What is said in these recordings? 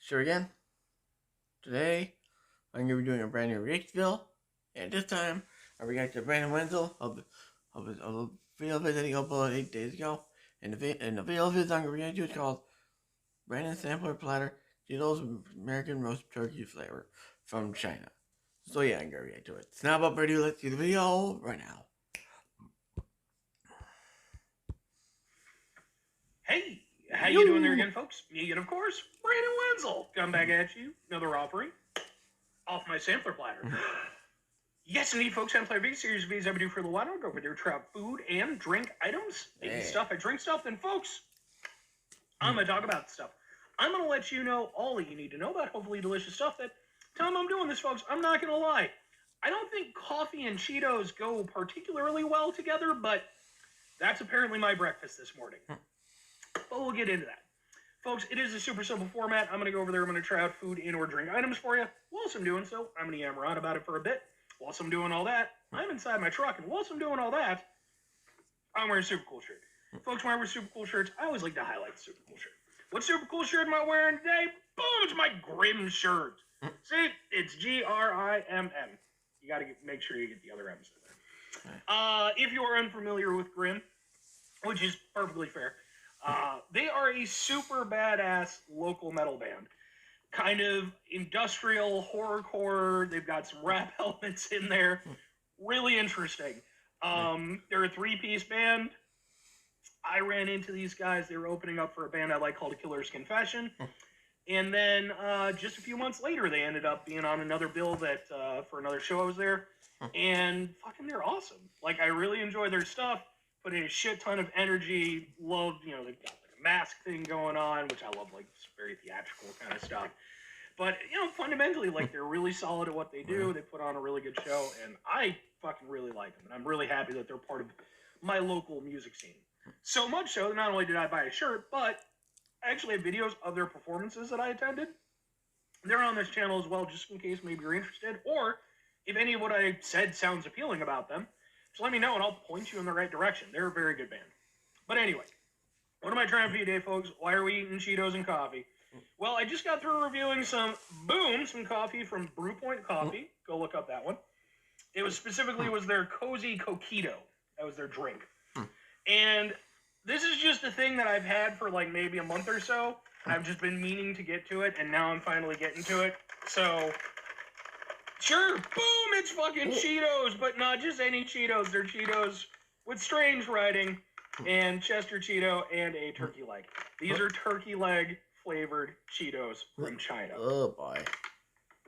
Sure again. Today, I'm going to be doing a brand new react video, and this time, I react to Brandon Wenzel of the video that he uploaded 8 days ago, and the video I'm going to react to is called Brandon Sampler Platter Cheetos American Roast Turkey Flavor from China. So yeah, I'm going to react to it. So now without further ado, let's see the video right now. Hey, how you doing there again, folks? Me again, of course, Brandon Wenzel. Come back at you, another offering off my sampler platter. Yes, indeed, folks, I'm playing a big series of videos I do for the while. I'll go over there, try out food and drink items. I eat stuff, I drink stuff, then, folks, I'm going to talk about stuff. I'm going to let you know all that you need to know about hopefully delicious stuff that time I'm doing this, folks, I'm not going to lie. I don't think coffee and Cheetos go particularly well together, but that's apparently my breakfast this morning. But we'll get into that. Folks, it is a super simple format. I'm going to go over there. I'm going to try out food and or drink items for you. Whilst I'm doing so, I'm going to yammer on about it for a bit. Whilst I'm doing all that, I'm inside my truck. And whilst I'm doing all that, I'm wearing a super cool shirt. Folks, when I wear super cool shirts, I always like to highlight the super cool shirt. What super cool shirt am I wearing today? Boom! It's my Grimm shirt. See? It's Grimm. You got to make sure you get the other M's in there. If you are unfamiliar with Grimm, which is perfectly fair, they are a super badass local metal band. Kind of industrial horrorcore. They've got some rap elements in there. Really interesting. They're a three-piece band. I ran into these guys. They were opening up for a band I like called A Killer's Confession. And then just a few months later, they ended up being on another bill that for another show I was there. And fucking they're awesome. Like, I really enjoy their stuff. Put in a shit ton of energy. Love, they've got like a mask thing going on, which I love, like very theatrical kind of stuff. But, fundamentally, like, they're really solid at what they do. They put on a really good show, and I fucking really like them. And I'm really happy that they're part of my local music scene. So much so that not only did I buy a shirt, but I actually have videos of their performances that I attended. They're on this channel as well, just in case maybe you're interested, or if any of what I said sounds appealing about them, just let me know and I'll point you in the right direction. They're a very good band. But anyway, what am I trying for you today, folks? Why are we eating Cheetos and coffee? Well, I just got through reviewing some coffee from Brew Point Coffee. Go look up that one. It was specifically their Cozy Coquito. That was their drink. And this is just a thing that I've had for like maybe a month or so. I've just been meaning to get to it, and now I'm finally getting to it. So, sure, boom, it's fucking Cheetos, but not just any Cheetos. They're Cheetos with strange writing and Chester Cheeto and a turkey leg. These are turkey leg flavored Cheetos from China. Oh boy.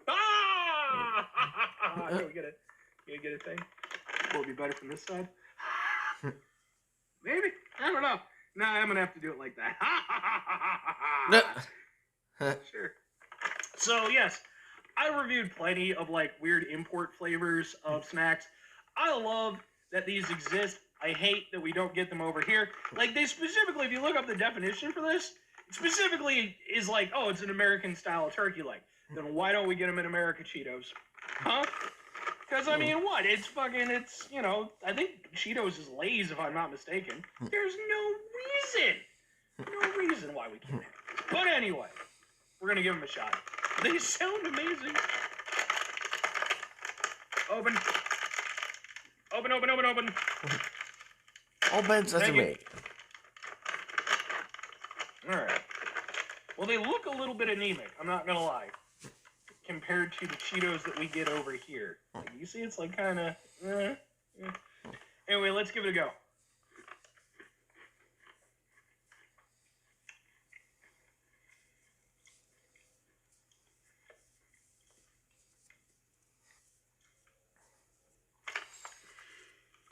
Ah! Can we get a thing? Will it be better from this side? Maybe? I don't know. No, I'm going to have to do it like that. Sure. So, yes, I reviewed plenty of, like, weird import flavors of snacks. I love that these exist. I hate that we don't get them over here. Like, they specifically, if you look up the definition for this, it specifically is like, oh, it's an American-style turkey leg. Then why don't we get them in America Cheetos? Huh? Because, I mean, what? It's fucking, I think Cheetos is Lay's, if I'm not mistaken. There's no reason why we can't have it. But anyway, we're going to give them a shot. They sound amazing. Open. Open. Open sesame. Alright. Well, they look a little bit anemic, I'm not going to lie, compared to the Cheetos that we get over here. Like, you see, it's like kind of... Anyway, let's give it a go.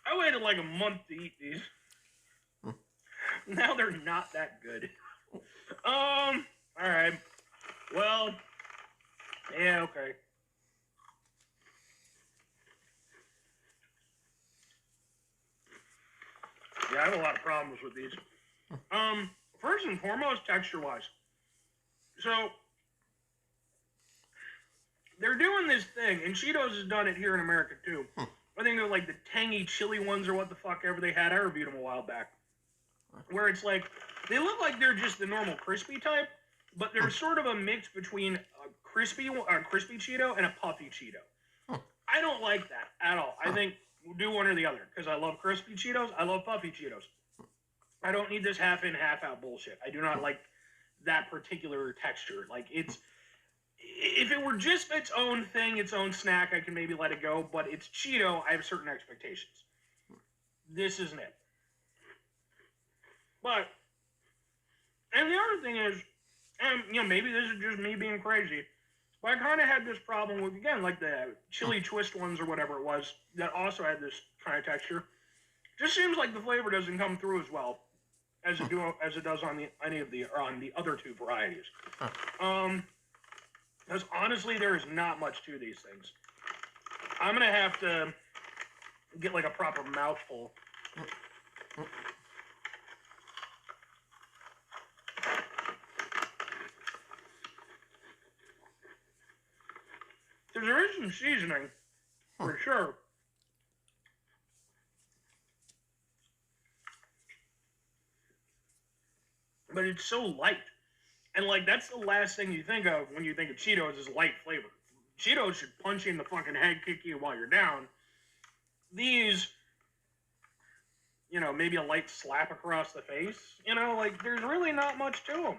I waited like a month to eat these. Now they're not that good. Alright. Well, yeah, okay. Yeah, I have a lot of problems with these. First and foremost, texture-wise. So, they're doing this thing, and Cheetos has done it here in America, too. I think they're like the tangy chili ones or what the fuck ever they had. I reviewed them a while back. Where it's like, they look like they're just the normal crispy type, but there's sort of a mix between a crispy Cheeto and a puffy Cheeto. I don't like that at all. I think we'll do one or the other because I love crispy Cheetos. I love puffy Cheetos. I don't need this half in, half out bullshit. I do not like that particular texture. Like it's, if it were just its own thing, its own snack, I can maybe let it go. But it's Cheeto. I have certain expectations. This isn't it. But, and the other thing is, and you know, maybe this is just me being crazy, but I kind of had this problem with, again, like the chili twist ones or whatever it was that also had this kind of texture. Just seems like the flavor doesn't come through as well as it does on the other two varieties. Because honestly, there is not much to these things. I'm gonna have to get like a proper mouthful. Because there is some seasoning, for sure. But it's so light. And, like, that's the last thing you think of when you think of Cheetos is light flavor. Cheetos should punch you in the fucking head, kick you while you're down. These, you know, maybe a light slap across the face. You know, like, there's really not much to them.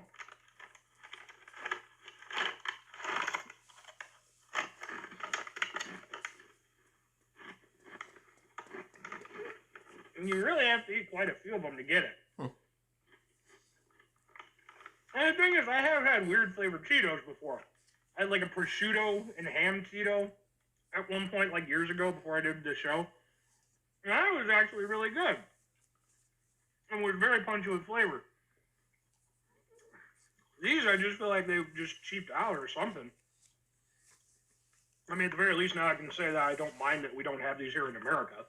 And you really have to eat quite a few of them to get it. And the thing is, I have had weird flavored Cheetos before. I had like a prosciutto and ham Cheeto at one point, like years ago before I did the show. And that was actually really good. And was very punchy with flavor. These, I just feel like they just cheaped out or something. I mean, at the very least, now I can say that I don't mind that we don't have these here in America.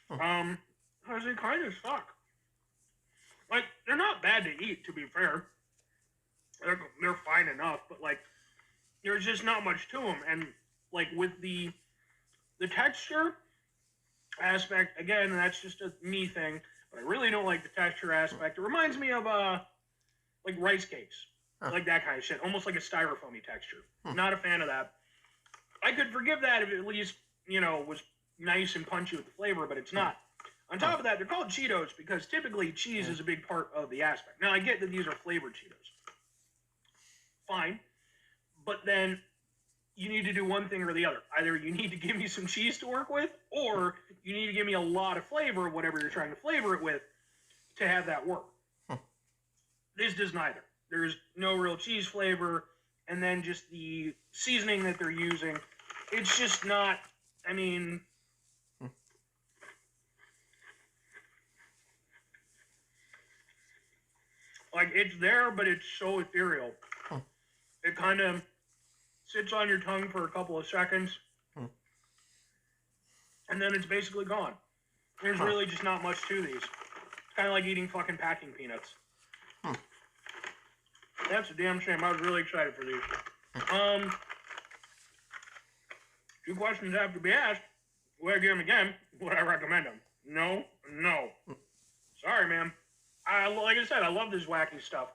Because they kind of suck. Like, they're not bad to eat, to be fair. They're fine enough, but, like, there's just not much to them. And, like, with the texture aspect, again, that's just a me thing, but I really don't like the texture aspect. It reminds me of, like, rice cakes. Like that kind of shit. Almost like a styrofoamy texture. Not a fan of that. I could forgive that if it at least, you know, was nice and punchy with the flavor, but it's not. On top of that, they're called Cheetos because typically cheese is a big part of the aspect. Now, I get that these are flavored Cheetos. Fine. But then you need to do one thing or the other. Either you need to give me some cheese to work with, or you need to give me a lot of flavor, whatever you're trying to flavor it with, to have that work. This does neither. There's no real cheese flavor, and then just the seasoning that they're using. It's just not, I mean... Like, it's there, but it's so ethereal. It kind of sits on your tongue for a couple of seconds, and then it's basically gone. There's really just not much to these. It's kind of like eating fucking packing peanuts. That's a damn shame. I was really excited for these. Two questions have to be asked. Would I give them again? Would I recommend them? No. No. Sorry, man. Like I said, I love this wacky stuff.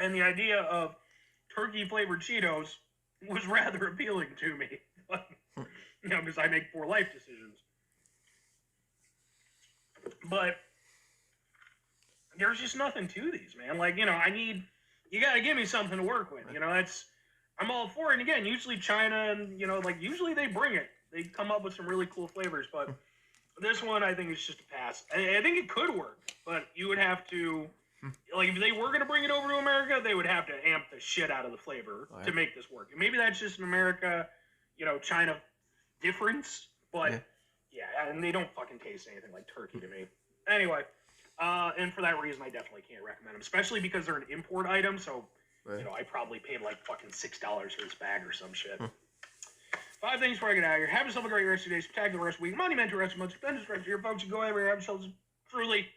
And the idea of turkey-flavored Cheetos was rather appealing to me. You know, because I make poor life decisions. But there's just nothing to these, man. Like, you know, you gotta give me something to work with. You know, I'm all for it. And again, usually China, and, you know, like, usually they bring it. They come up with some really cool flavors, but this one, I think, is just a pass. I think it could work, but you would have to, like, if they were going to bring it over to America, they would have to amp the shit out of the flavor to make this work. And maybe that's just an America, you know, China difference, but, yeah, and they don't fucking taste anything like turkey to me. Anyway, and for that reason, I definitely can't recommend them, especially because they're an import item, so, you know, I probably paid, like, fucking $6 for this bag or some shit. 5 things before I get out of here. Have yourself a great rest of your day. Spectacular rest of the week. Monumental rest of the month. Stupendous rest of your folks. You go everywhere. Have yourselves a truly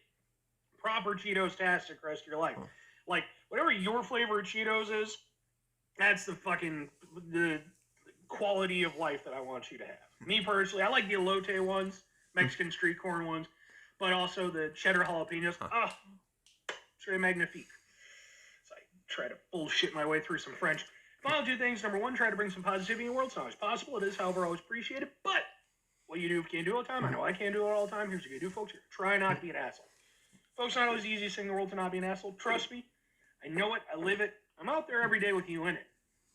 proper Cheetos-tastic rest of your life. Like, whatever your flavor of Cheetos is, that's the fucking the quality of life that I want you to have. Me personally, I like the elote ones, Mexican street corn ones, but also the cheddar jalapenos. Oh, très magnifique. It's like try to bullshit my way through some French. Final two things. Number one, try to bring some positivity in the world. It's not always possible. It is, however, always appreciated. But what you do if you can't do it all the time, I know I can't do it all the time. Here's what you do, folks. Try not to be an asshole. Folks, not always the easiest thing in the world to not be an asshole. Trust me. I know it. I live it. I'm out there every day with you in it.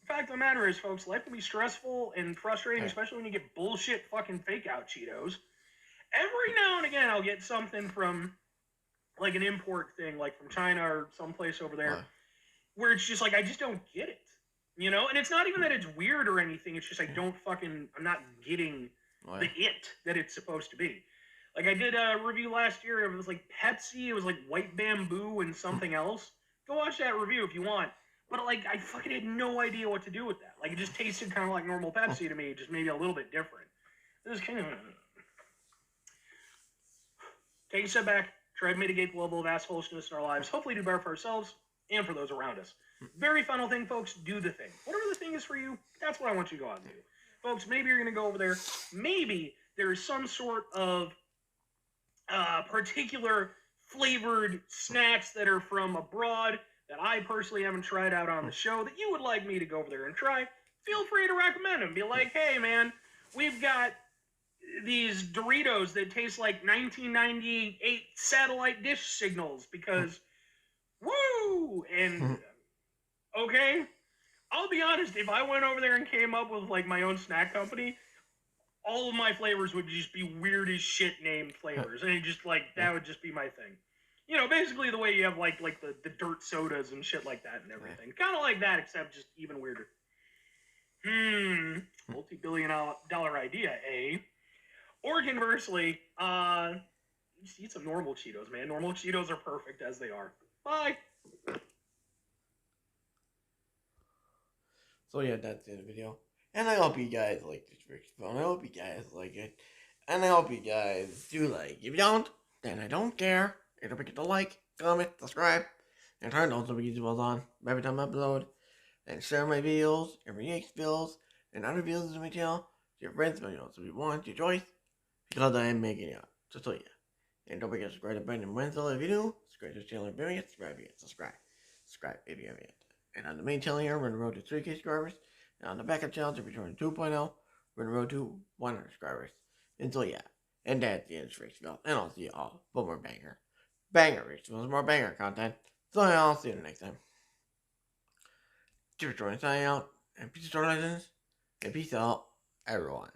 The fact of the matter is, folks, life can be stressful and frustrating, especially when you get bullshit fucking fake out Cheetos. Every now and again, I'll get something from, like, an import thing, like from China or someplace over there, where it's just like, I just don't get it. You know? And it's not even that it's weird or anything. It's just I'm not getting the it that it's supposed to be. Like, I did a review last year. It was like Pepsi. It was like white bamboo and something else. Go watch that review if you want. But, like, I fucking had no idea what to do with that. Like, it just tasted kind of like normal Pepsi to me, just maybe a little bit different. It was kind of... Take a step back. Try to mitigate the level of assholishness in our lives. Hopefully do better for ourselves and for those around us. Very final thing, folks. Do the thing. Whatever the thing is for you, that's what I want you to go out and do. Folks, maybe you're going to go over there. Maybe there is some sort of particular flavored snacks that are from abroad that I personally haven't tried out on the show that you would like me to go over there and try. Feel free to recommend them. Be like, hey, man, we've got these Doritos that taste like 1998 satellite dish signals because, woo! And, okay, I'll be honest, if I went over there and came up with, like, my own snack company, all of my flavors would just be weird as shit named flavors. And it just, like, that would just be my thing. You know, basically the way you have, like the dirt sodas and shit like that and everything. Kind of like that, except just even weirder. Multi-billion-dollar idea, eh? Or conversely, just eat some normal Cheetos, man. Normal Cheetos are perfect as they are. Bye! So yeah, that's the end of the video. And I hope you guys like this Rick's phone. I hope you guys like it. And I hope you guys do like. If you don't, then I don't care. Don't forget to like, comment, subscribe, and turn those notification bells on every time I upload. And share my videos, and react videos, and other videos in my channel to your friends, videos if you want, your choice, because I am making it. So yeah. And don't forget to subscribe to Brandon Wenzel if you do. Subscribe to his channel if you haven't yet. Subscribe if you haven't yet. And on the main channel here, we're on the road to 3K subscribers. And on the backup channel, to return 2.0, we're on the road to 100 subscribers. And so yeah. And that's the end of this video. And I'll see you all for more banger rituals, more banger content. So I'll see you next time. Cheers for joining us out, and peace out, legends, and peace out, everyone.